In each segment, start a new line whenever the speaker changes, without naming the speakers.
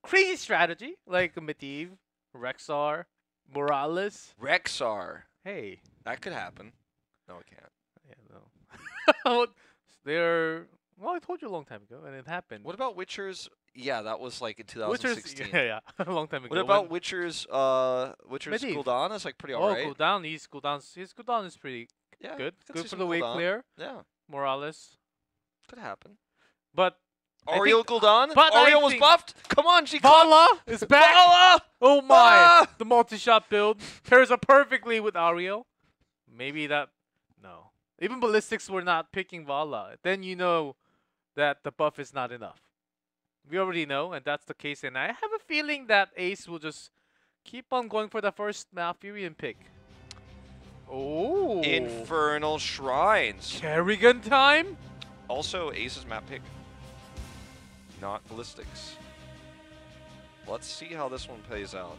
crazy strategy like Medivh, Rexar, Morales.
Rexar.
Hey.
That could happen. No, it can't.
Yeah, no. They're well, I told you a long time ago, and it happened.
What about Witcher's? Yeah, that was like in
Witcher's,
2016.
yeah, a long time ago.
What about Witcher's
Medivh.
cooldown? It's like pretty
Oh,
alright.
cooldown. His cooldown is pretty
Yeah,
good. Good for
consistent
the wave
cooldown.
clear.
Yeah,
Morales.
could happen.
But
Ariel cooldown?
but I
Ariel was
think-
buffed? Come on, G
Vala is back.
Vala!
Oh my!
Ah!
The multi-shot build pairs up perfectly with Ariel. Maybe that. No. Even Ballistix were not picking Vala. Then you know that the buff is not enough. We already know, and that's the case. And I have a feeling that Ace will just keep on going for the first Malfurion pick. Oh.
Infernal Shrines.
Kerrigan time?
Also, Ace's map pick. Not Ballistix. Let's see how this one plays out.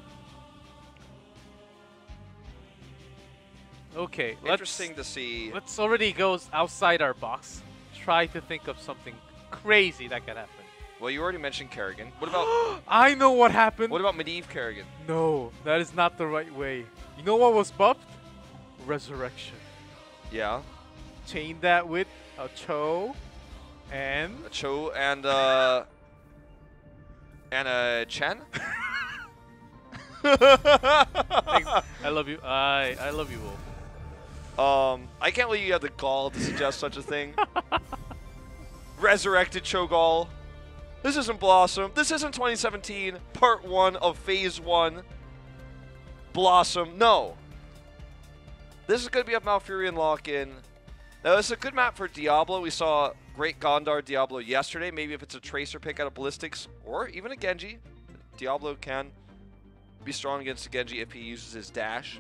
Okay.
Interesting to see.
Let's already go outside our box. Try to think of something crazy that could happen.
Well, you already mentioned Kerrigan. What about
I know what happened.
what about Medivh Kerrigan?
No, that is not the right way. You know what was buffed? Resurrection.
Yeah.
Chain that with a Cho and
A Cho and Chen.
I love you. I love you, Wolf.
I can't believe you had the gall to suggest such a thing. Resurrected Cho'Gall. This isn't Blossom. This isn't 2017, part 1 of phase 1. Blossom. No. This is going to be a Malfurion lock-in. Now, this is a good map for Diablo. We saw great Gondar Diablo yesterday. Maybe if it's a Tracer pick out of Ballistix or even a Genji. Diablo can be strong against a Genji if he uses his dash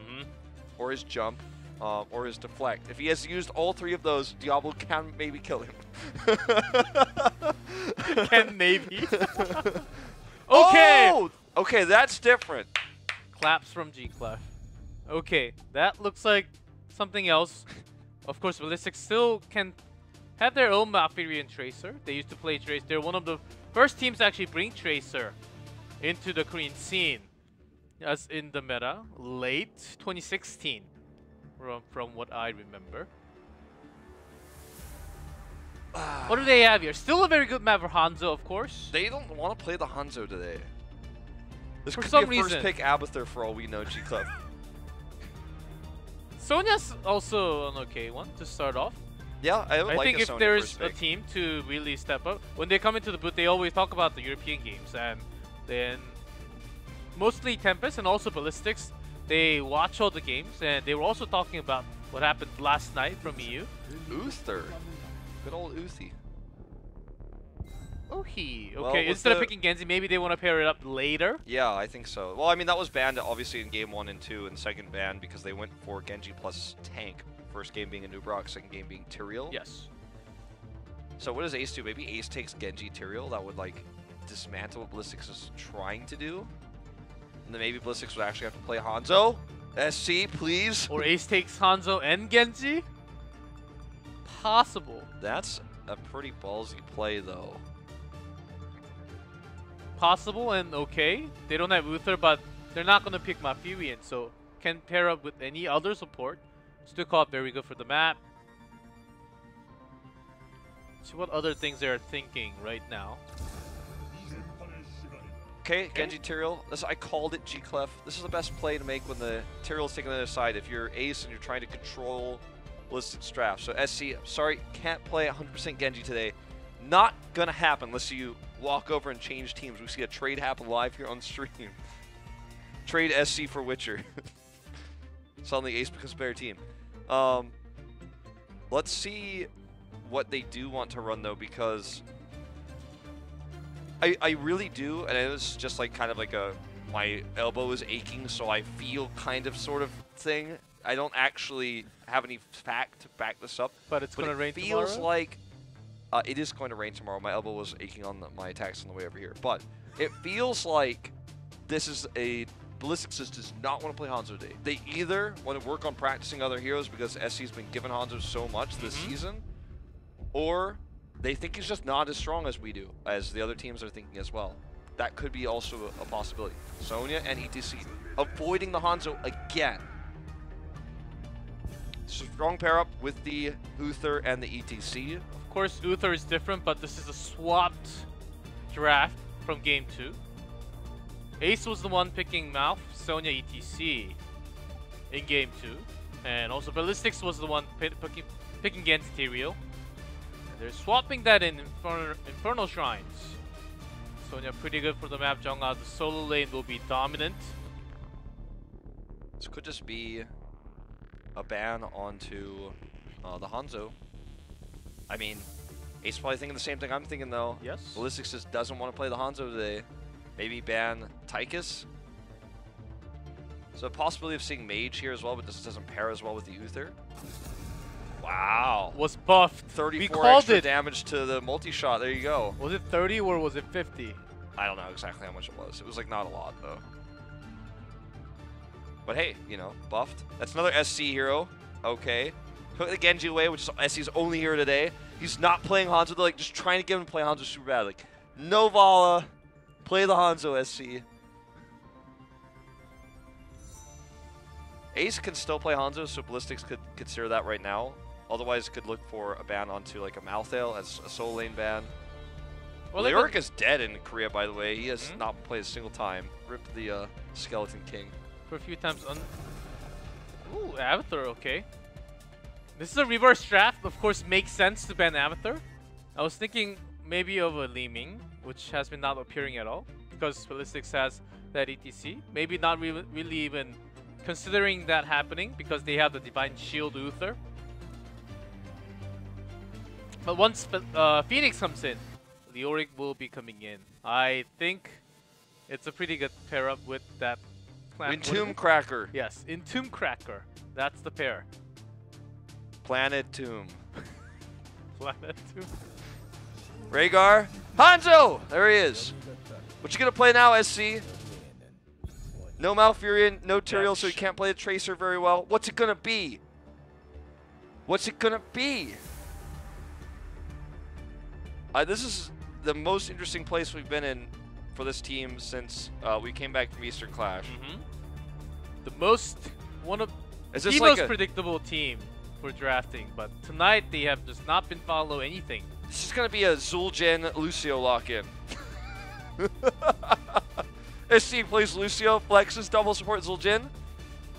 or his jump. Or his deflect. If he has used all 3 of those, Diablo can maybe kill him.
Can maybe. Okay.
Oh! Okay, that's different.
Claps from G-Clef. Okay, that looks like something else. Of course, Ballistix still can have their own Malfurion Tracer. They used to play Tracer. They're one of the first teams to actually bring Tracer into the Korean scene. As in the meta, late 2016. From what I remember. What do they have here? Still a very good map for Hanzo, of course.
They don't want to play the Hanzo today. This
For
could
some
be a
reason.
first pick Abathur for all we know, G-Club.
Sonya's also an okay one to start off.
Yeah, I would
I
like
think
a
if
Sonya
there's
first
a
pick.
team to really step up, when they come into the booth, they always talk about the European games, and then mostly Tempest and also Ballistix. They watch all the games, and they were also talking about what happened last night from EU.
Uther. Good old Uthi.
Oh, he.
Well,
Okay,
with
instead of
the-
picking Genji, maybe they want to pair it up later.
Yeah, I think so. Well, I mean, that was banned obviously in game 1 and 2, and second ban because they went for Genji plus tank. First game being a Nubrok, second game being Tyrael.
Yes.
So what does Ace do? Maybe Ace takes Genji Tyrael. That would like dismantle what Ballistix is trying to do. And then maybe Ballistix would actually have to play Hanzo. SC, please.
Or Ace takes Hanzo and Genji. Possible.
That's a pretty ballsy play, though.
Possible and okay. They don't have Uther, but they're not going to pick Malfurion, so can pair up with any other support. Still call it very good for the map. See what other things they're thinking right now.
Okay, Genji Tyrael. I called it G-Clef. This is the best play to make when the Tyrael's taking the other side. If you're Ace and you're trying to control Ballistic draft. So SC, I'm sorry, can't play 100% Genji today. Not gonna happen unless you walk over and change teams. We see a trade happen live here on stream. Trade SC for Witcher. Suddenly Ace becomes a better team. Let's see what they do want to run though, because I really do, and it was just like kind of like a my elbow is aching, so I feel kind of sort of thing. I don't actually have any fact to back this up,
But it's going to rain
it feels
tomorrow?
like it is going to rain tomorrow. My elbow was aching on my attacks on the way over here, but it feels like this is a Ballistix does not want to play Hanzo today. They either want to work on practicing other heroes because SC's been given Hanzo so much this season, or they think he's just not as strong as we do, as the other teams are thinking as well. that could be also a possibility. Sonya and ETC avoiding the Hanzo again. Strong pair up with the Uther and the ETC.
Of course, Uther is different, but this is a swapped draft from Game 2. Ace was the one picking Mouth, Sonya, ETC in Game 2. And also Ballistix was the one picking Gentiterial. They're swapping that in Infernal Shrines. Sonya pretty good for the map. Jungha, the solo lane will be dominant.
This could just be a ban onto the Hanzo. I mean, Ace probably thinking the same thing I'm thinking though.
Yes.
Ballistix just doesn't want to play the Hanzo today. Maybe ban Tychus. So a possibility of seeing Mage here as well, but this doesn't pair as well with the Uther. Wow.
Was buffed.
34 extra damage to the multi-shot. There you go.
Was it 30 or was it 50?
I don't know exactly how much it was. It was like not a lot though. But hey, you know, buffed. That's another SC hero. Okay. Put the Genji away, which is SC's only hero today. He's not playing Hanzo. They're like just trying to get him to play Hanzo super bad. Like, no Vala. Play the Hanzo SC. Ace can still play Hanzo, so Ballistix could consider that right now. Otherwise, could look for a ban onto like a Malthael as a solo lane ban. Well, Lyric is dead in Korea, by the way. He has not played a single time. Ripped the Skeleton King.
For a few times Ooh, Avatar, okay. This is a reverse draft. Of course, makes sense to ban Avatar. I was thinking maybe of a Li Ming, which has been not appearing at all. Because Ballistix has that ETC. Maybe not really even considering that happening because they have the Divine Shield Uther. But once Phoenix comes in, Leoric will be coming in. I think it's a pretty good pair up with that clan.
Entomb Cracker.
Yes, Entomb Cracker. That's the pair.
Planet Tomb.
Planet Tomb.
Rhaegar. Hanzo! There he is. What you gonna play now, SC? No Malfurion, no Tyrael, so he can't play the Tracer very well. What's it gonna be? What's it gonna be? This is the most interesting place we've been in for this team since we came back from Eastern Clash.
The most, the most predictable team for drafting, but tonight they have just not been follow anything.
This is gonna be a Zul'jin Lucio lock-in. SC plays Lucio, flexes, double support Zul'jin.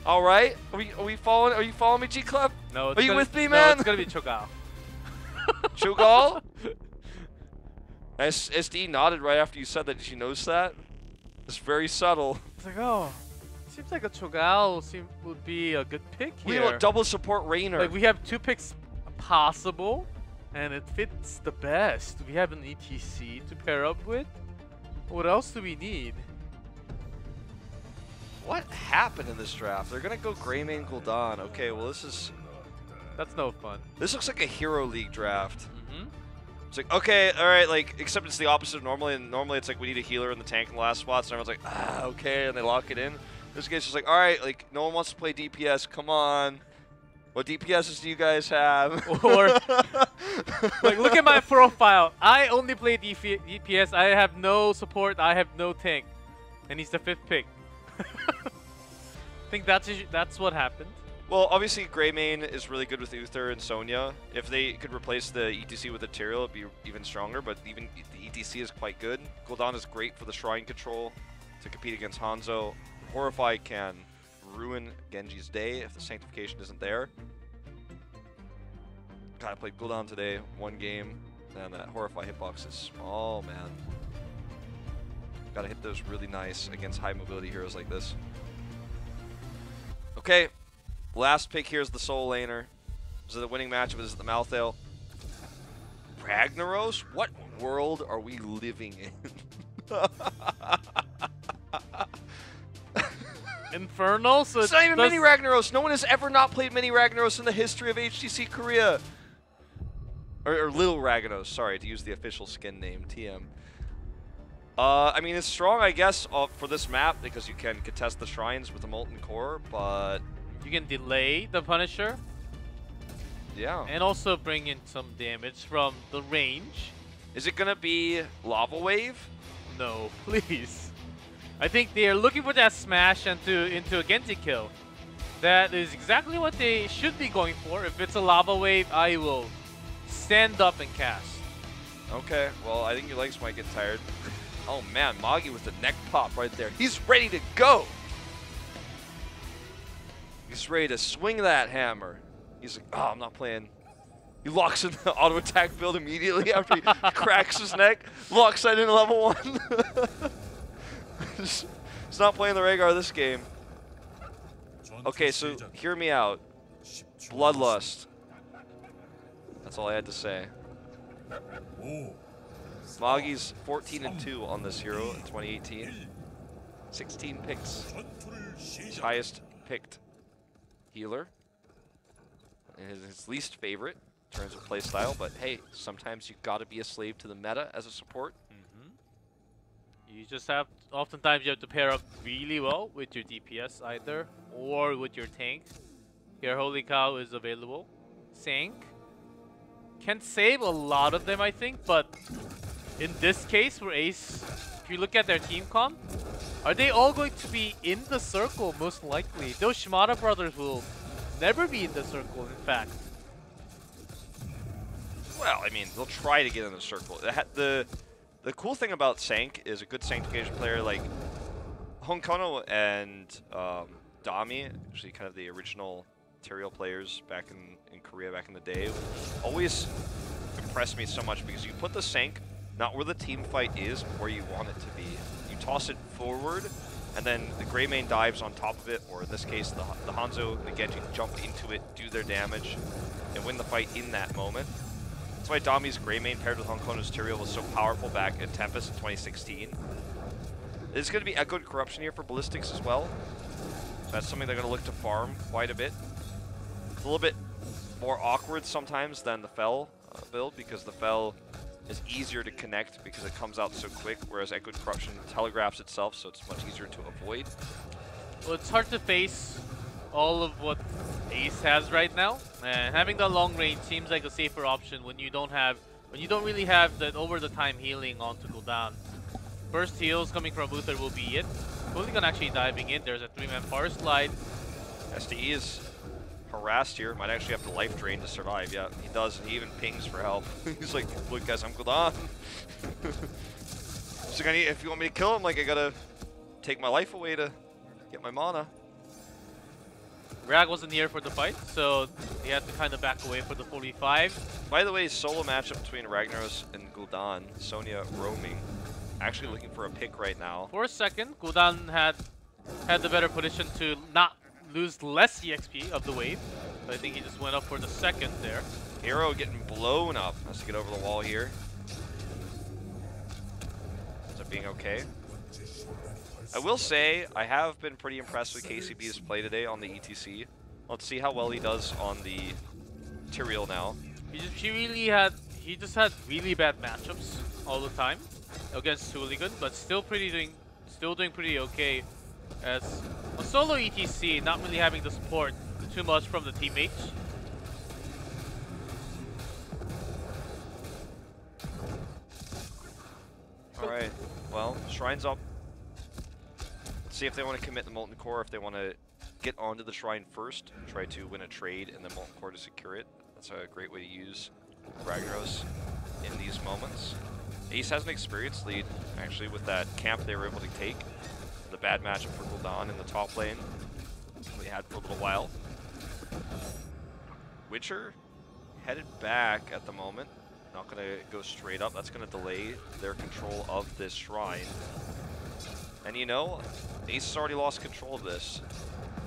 All right, are we following? Are you following me, G Club?
No.
Are you with me, man?
No, it's gonna be Cho'Gall.
Cho'Gall? SD nodded right after you said that. She knows that. It's very subtle.
It's like, oh, seems like a Cho'Gall would be a good pick here.
We will double support Raynor.
Like we have 2 picks possible, and it fits the best. We have an ETC to pair up with. What else do we need?
What happened in this draft? They're gonna go Greymane Gul'dan. Okay, well
that's no fun.
This looks like a Hero League draft. It's like, okay, all right, like, except it's the opposite of normally, and normally it's like we need a healer in the tank in the last spots, and everyone's like, ah, okay, and they lock it in. This guy's just like, all right, like, no one wants to play DPS, come on. What DPSs do you guys have?
Or, like, look at my profile. I only play DPS, I have no support, I have no tank. And he's the 5th pick. I think that's what happened.
Well, obviously Greymane is really good with Uther and Sonya. If they could replace the ETC with a Tyrael, it'd be even stronger, but even the ETC is quite good. Gul'dan is great for the Shrine control to compete against Hanzo. Horrify can ruin Genji's day if the Sanctification isn't there. God, I played Gul'dan today, 1 game, and that Horrify hitbox is small, man. Gotta hit those really nice against high mobility heroes like this. Okay. Last pick here is the Soul Laner. This is the winning matchup. This is the Malthael. Ragnaros? What world are we living in?
Infernal? So
it's not even Mini Ragnaros. No one has ever not played Mini Ragnaros in the history of HGC Korea. Or Little Ragnaros, sorry, to use the official skin name, TM. I mean, it's strong, I guess, for this map because you can contest the shrines with a Molten Core, but
you can delay the Punisher.
Yeah.
And also bring in some damage from the range.
Is it going to be Lava Wave?
no, please. I think they are looking for that smash into a Genji kill. That is exactly what they should be going for. If it's a lava wave, I will stand up and cast.
Okay, well, I think your legs might get tired. Oh man, Magi with the neck pop right there. He's ready to go. He's ready to swing that hammer. He's like, oh, I'm not playing. He locks in the auto attack build immediately after he cracks his neck. Locks that in level 1. He's not playing the Rhaegar this game. Okay, so hear me out. Bloodlust. That's all I had to say. Magi's 14-2 on this hero in 2018. 16 picks. His highest picked healer. And his least favorite in terms of playstyle, but hey, sometimes you gotta be a slave to the meta as a support.
You just have, oftentimes you have to pair up really well with your DPS either, or with your tank. Here, Holy Cow is available. Sank can save a lot of them, I think, but in this case for Ace, if you look at their team comp, are they all going to be in the circle most likely? Those Shimada brothers will never be in the circle, in fact.
Well, I mean, they'll try to get in the circle. The cool thing about Sank is a good Sanctification player like Honkono and Dami, actually kind of the original Tyrael players back in Korea back in the day, always impressed me so much because you put the Sank not where the team fight is, but where you want it to be. You toss it forward, and then the Greymane dives on top of it, or in this case, the Hanzo and the Genji jump into it, do their damage, and win the fight in that moment. That's why Dami's Greymane paired with Honkono's Tyrael was so powerful back at Tempest in 2016. There's going to be Echoed Corruption here for Ballistix as well. So that's something they're going to look to farm quite a bit. It's a little bit more awkward sometimes than the Fel build, because the Fel is easier to connect because it comes out so quick, whereas Echoed Corruption telegraphs itself, so it's much easier to avoid.
Well, it's hard to face all of what Ace has right now, and having the long range seems like a safer option when you don't really have that over the time healing on to go down. First heals coming from Uther will be it. Hooligan actually diving in. There's a 3-man power slide.
SDE is harassed here. Might actually have to life drain to survive. Yeah, he does, and he even pings for help. He's like, look guys, I'm Gul'dan. So if you want me to kill him, like I gotta take my life away to get my mana.
Rag wasn't here for the fight, so he had to kind of back away for the 45.
By the way, solo matchup between Ragnaros and Gul'dan. Sonya roaming. Actually looking for a pick right now.
For a second, Gul'dan had the better position to not lose less EXP of the wave. But I think he just went up for the second there.
Hero getting blown up. Has to get over the wall here. Ends up being okay. I will say, I have been pretty impressed with KCB's play today on the ETC. Let's see how well he does on the Tyrael now.
He just had really bad matchups all the time against Hooligan, but still doing pretty okay as a solo ETC, not really having the support too much from the teammates.
Alright, well, Shrine's up. Let's see if they want to commit the Molten Core, if they want to get onto the Shrine first, try to win a trade, and then Molten Core to secure it. That's a great way to use Ragnaros in these moments. Ace has an experience lead, actually, with that camp they were able to take. The bad matchup for Gul'dan in the top lane they had for a little while. Witcher headed back at the moment. Not going to go straight up. That's going to delay their control of this shrine. And you know, Ace has already lost control of this.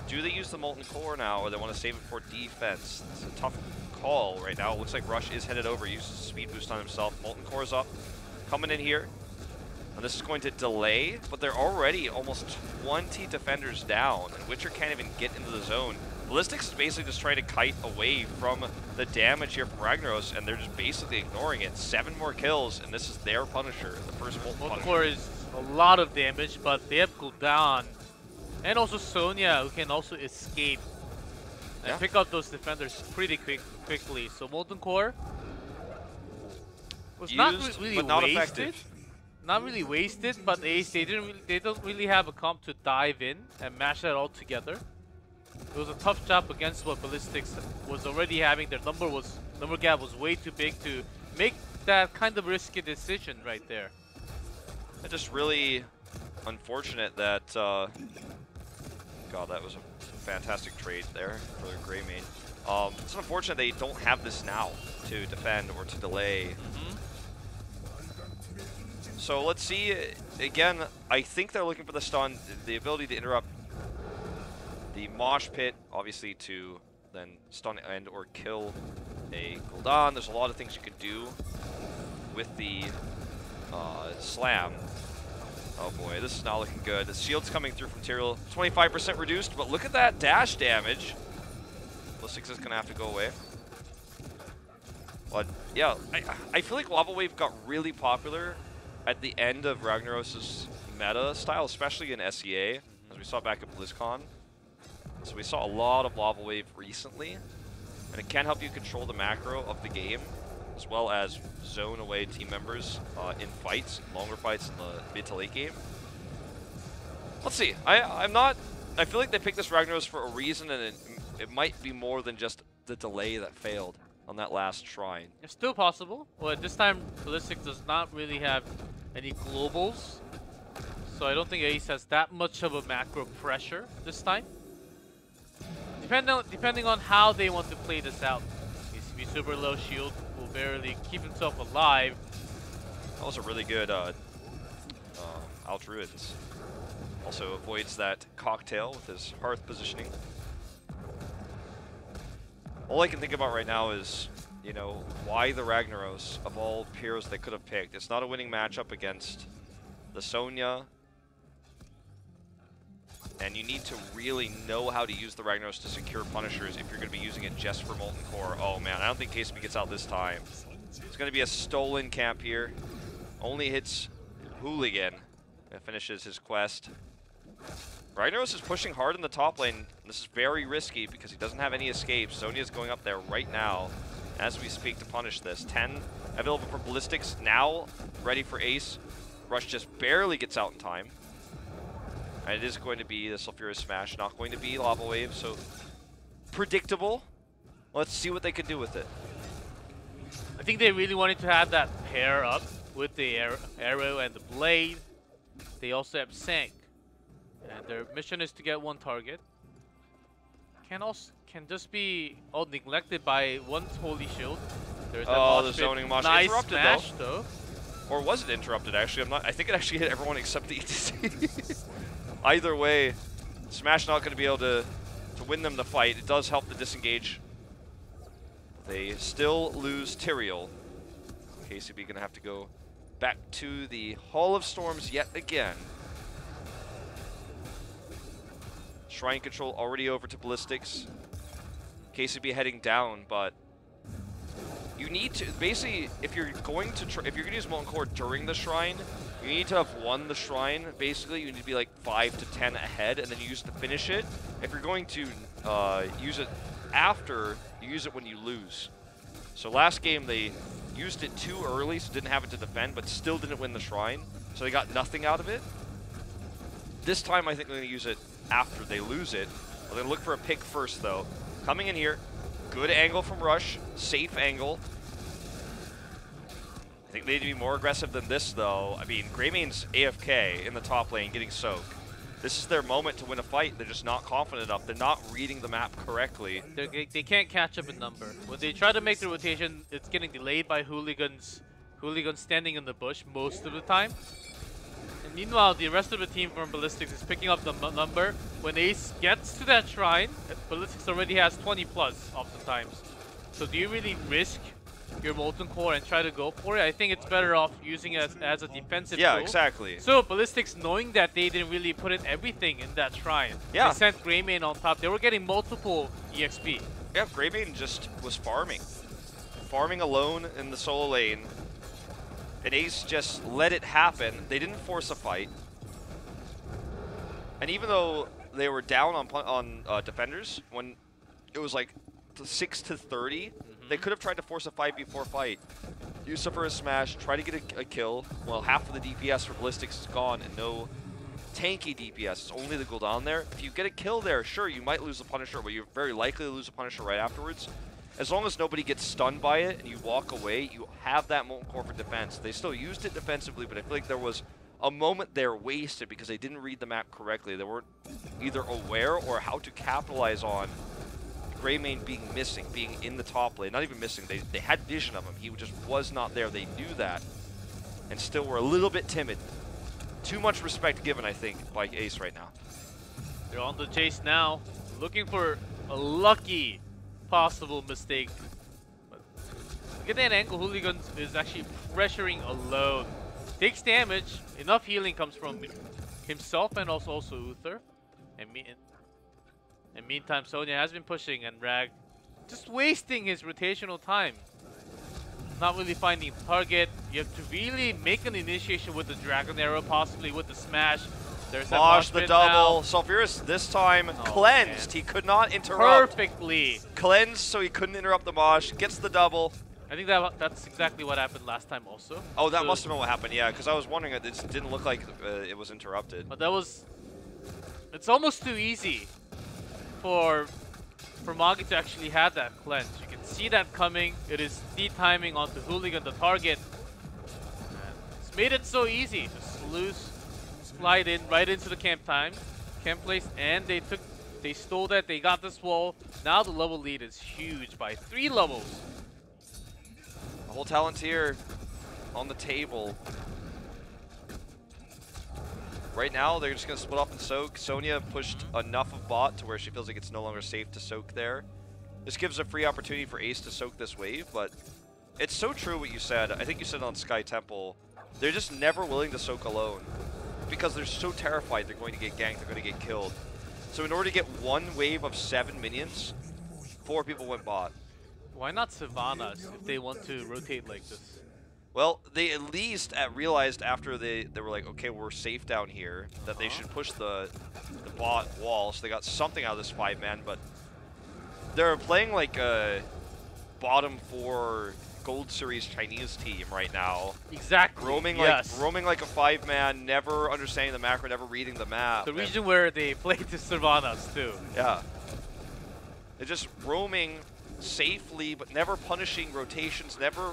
Do they use the Molten Core now, or they want to save it for defense? It's a tough call right now. It looks like Rush is headed over, uses a speed boost on himself. Molten Core's up, coming in here. And this is going to delay, but they're already almost 20 defenders down, and Witcher can't even get into the zone. Ballistix is basically just trying to kite away from the damage here from Ragnaros, and they're just basically ignoring it. 7 more kills, and this is their Punisher, the first
Molten Core is a lot of damage, but they have Gul'dan and also Sonya, who can also escape and pick up those defenders pretty quickly. So Molten Core was not really
but not
wasted.
effective.
not really wasted, but Ace, they don't really have a comp to dive in and mash that all together. It was a tough job against what Ballistix was already having. Their number gap was way too big to make that kind of risky decision right there.
It's just really unfortunate that God, that was a fantastic trade there for Greymane. It's unfortunate they don't have this now to defend or to delay. So let's see. Again, I think they're looking for the stun, the ability to interrupt the mosh pit, obviously to then stun and or kill a Gul'dan. There's a lot of things you could do with the slam. Oh boy, this is not looking good. The shield's coming through from Tyrael, 25% reduced, but look at that dash damage. Ballistix is gonna have to go away. But yeah, I feel like Lava Wave got really popular at the end of Ragnaros's meta style, especially in SEA, as we saw back at BlizzCon. So we saw a lot of Lava Wave recently, and it can help you control the macro of the game, as well as zone away team members in fights, longer fights in the mid to late game. Let's see. I feel like they picked this Ragnaros for a reason, and it might be more than just the delay that failed on that last shrine.
It's still possible. Well, this time Ballistix does not really have any globals, so I don't think Ace has that much of a macro pressure this time. Depending on how they want to play this out. ACB super low shield will barely keep himself alive.
That was a really good Altruids. Also avoids that cocktail with his hearth positioning. All I can think about right now is, you know, why the Ragnaros of all heroes they could have picked. It's not a winning matchup against the Sonya. And you need to really know how to use the Ragnaros to secure Punishers if you're going to be using it just for Molten Core. Oh man, I don't think KSB gets out this time. It's going to be a stolen camp here. Only hits Hooligan and finishes his quest. Ragnaros is pushing hard in the top lane. This is very risky because he doesn't have any escapes. Sonya's going up there right now as we speak to punish this. 10 available for Ballistix, now ready for Ace. Rush just barely gets out in time. And it is going to be the Sulfurous Smash, not going to be Lava Wave, so predictable. Let's see what they can do with it.
I think they really wanted to have that pair up with the arrow and the blade. They also have Sank. And their mission is to get one target. Can just be all neglected by one Holy Shield. There's that
the zoning mosh.
Nice
Interrupted
smash though.
Or was it interrupted actually? I think it actually hit everyone except the ETC. Either way, Smash not going to be able to win them the fight. It does help the disengage. They still lose Tyrael. KCB going to have to go back to the Hall of Storms yet again. Shrine control already over to Ballistix. KCB heading down, but you need to basically, if you're going to use Molten Core during the shrine, you need to have won the shrine. Basically, you need to be like 5 to 10 ahead, and then you use it to finish it. If you're going to use it after, you use it when you lose. So last game they used it too early, so didn't have it to defend, but still didn't win the shrine. So they got nothing out of it. This time, I think they're going to use it after they lose it. They're going to look for a pick first, though. Coming in here, good angle from Rush, safe angle. I think they need to be more aggressive than this, though. I mean, Greymane's AFK in the top lane, getting soaked. This is their moment to win a fight. They're just not confident enough. They're not reading the map correctly.
They can't catch up in number. When they try to make the rotation, it's getting delayed by hooligans standing in the bush most of the time. And meanwhile, the rest of the team from Ballistix is picking up the number. When Ace gets to that shrine, Ballistix already has 20 plus oftentimes. So do you really risk your Molten Core and try to go for it? I think it's better off using it as a defensive tool.
Exactly.
So Ballistix, knowing that they didn't really put in everything in that shrine, they sent Greymane on top. They were getting multiple EXP.
Yeah, Greymane just was farming. Farming alone in the solo lane. And Ace just let it happen. They didn't force a fight. And even though they were down on defenders, when it was like 6 to 30, they could have tried to force a fight before fight. use it for a smash, try to get a kill. Well, half of the DPS for Ballistix is gone and no tanky DPS. It's only the Gul'dan there. If you get a kill there, sure, you might lose the Punisher, but you're very likely to lose the Punisher right afterwards. As long as nobody gets stunned by it and you walk away, you have that Molten Core for defense. They still used it defensively, but I feel like there was a moment there wasted because they didn't read the map correctly. They weren't either aware or how to capitalize on Greymane being missing, being in the top lane. Not even missing, they had vision of him. He just was not there. They knew that and still were a little bit timid. Too much respect given, I think, by Ace right now.
They're on the chase now, looking for a lucky possible mistake. But get that angle, Hooligan is actually pressuring alone. Takes damage, enough healing comes from himself and also Uther. And meantime, Sonya has been pushing and Rag just wasting his rotational time. Not really finding target. You have to really make an initiation with the Dragon Arrow, possibly with the smash. There's that
Mosh the double.
Now.
Sulfuras this time cleansed.
Man.
He could not interrupt.
Perfectly.
Cleansed so he couldn't interrupt the Mosh. Gets the double.
I think that's exactly what happened last time also.
Oh, that must have been what happened, yeah, because I was wondering, it didn't look like it was interrupted.
But that was... It's almost too easy for Magi to actually have that cleanse. You can see that coming. It is D-timing onto Hooligan, the target. And it's made it so easy. Just slide in right into the camp place, and they stole that. They got this wall. Now the level lead is huge by 3 levels.
The whole talent tier on the table. Right now, they're just going to split off and soak. Sonya pushed enough of bot to where she feels like it's no longer safe to soak there. This gives a free opportunity for Ace to soak this wave, but it's so true what you said. I think you said on Sky Temple. They're just never willing to soak alone because they're so terrified they're going to get ganked, they're going to get killed. So in order to get one wave of 7 minions, 4 people went bot.
Why not Sylvanas if they want to rotate like this?
Well, they at least realized after they were like, okay, we're safe down here, that they should push the bot wall, so they got something out of this 5-man, but they're playing like a bottom 4 Gold Series Chinese team right now.
Exactly,
roaming like a 5-man, never understanding the macro, never reading the map.
The region where they played the Sylvanas too.
Yeah. They're just roaming safely, but never punishing rotations, never...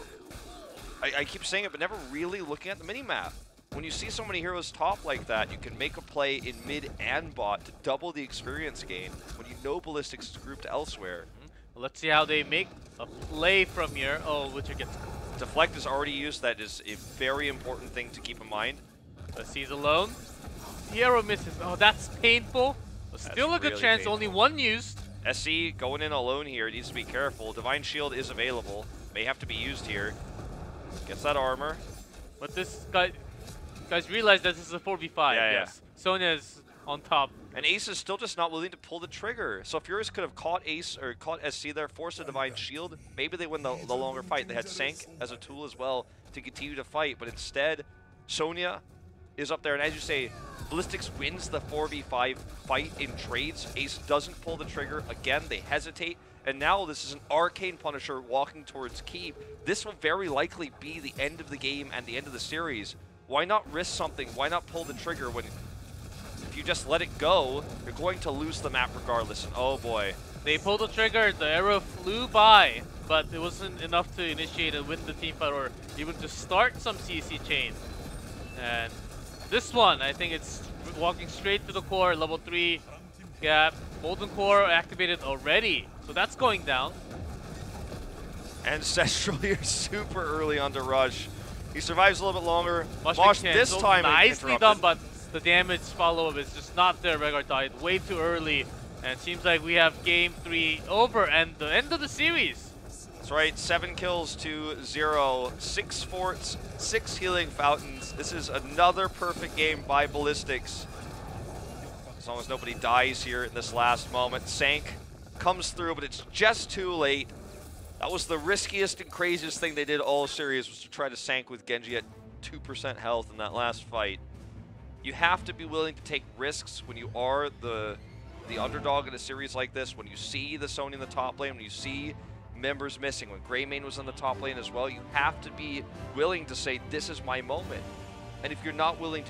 I keep saying it, but never really looking at the mini-map. When you see so many heroes top like that, you can make a play in mid and bot to double the experience gain when you know Ballistix is grouped elsewhere.
Well, let's see how they make a play from here. Oh, Witcher gets...
Deflect is already used. That is a very important thing to keep in mind.
He's alone. The arrow misses. Oh, that's painful. But still a good
really
chance.
painful.
Only one used.
SC going in alone here. Needs to be careful. Divine Shield is available. May have to be used here. Gets that armor.
But this guys realize that this is a 4v5. Yes. Sonya is on top.
And Ace is still just not willing to pull the trigger. So if Furious could have caught Ace or caught SC there, forced a Divine Shield, maybe they win the longer fight. They had Sank as a tool as well to continue to fight. But instead, Sonya is up there. And as you say, Ballistix wins the 4v5 fight in trades. Ace doesn't pull the trigger. Again, they hesitate. And now this is an Arcane Punisher walking towards Keep. This will very likely be the end of the game and the end of the series. Why not risk something? Why not pull the trigger when if you just let it go, you're going to lose the map regardless. And oh boy.
They pulled the trigger, the arrow flew by, but it wasn't enough to initiate and win the team fight or even to start some CC chain. And this one, I think it's walking straight to the core, level 3 gap. Molten Core activated already, so that's going down.
Ancestral here super early on to Rush. He survives a little bit longer.
Mosh
this time
nicely done, but the damage follow-up is just not there. Rehgar died way too early, and it seems like we have game 3 over and the end of the series.
That's right, 7 kills to 0, 6 forts, 6 healing fountains. This is another perfect game by Ballistix. As long as nobody dies here in this last moment. Sank comes through, but it's just too late. That was the riskiest and craziest thing they did all series, was to try to Sank with Genji at 2% health in that last fight. You have to be willing to take risks when you are the underdog in a series like this, when you see the Sonya in the top lane, when you see members missing. When Greymane was on the top lane as well, you have to be willing to say, this is my moment. And if you're not willing to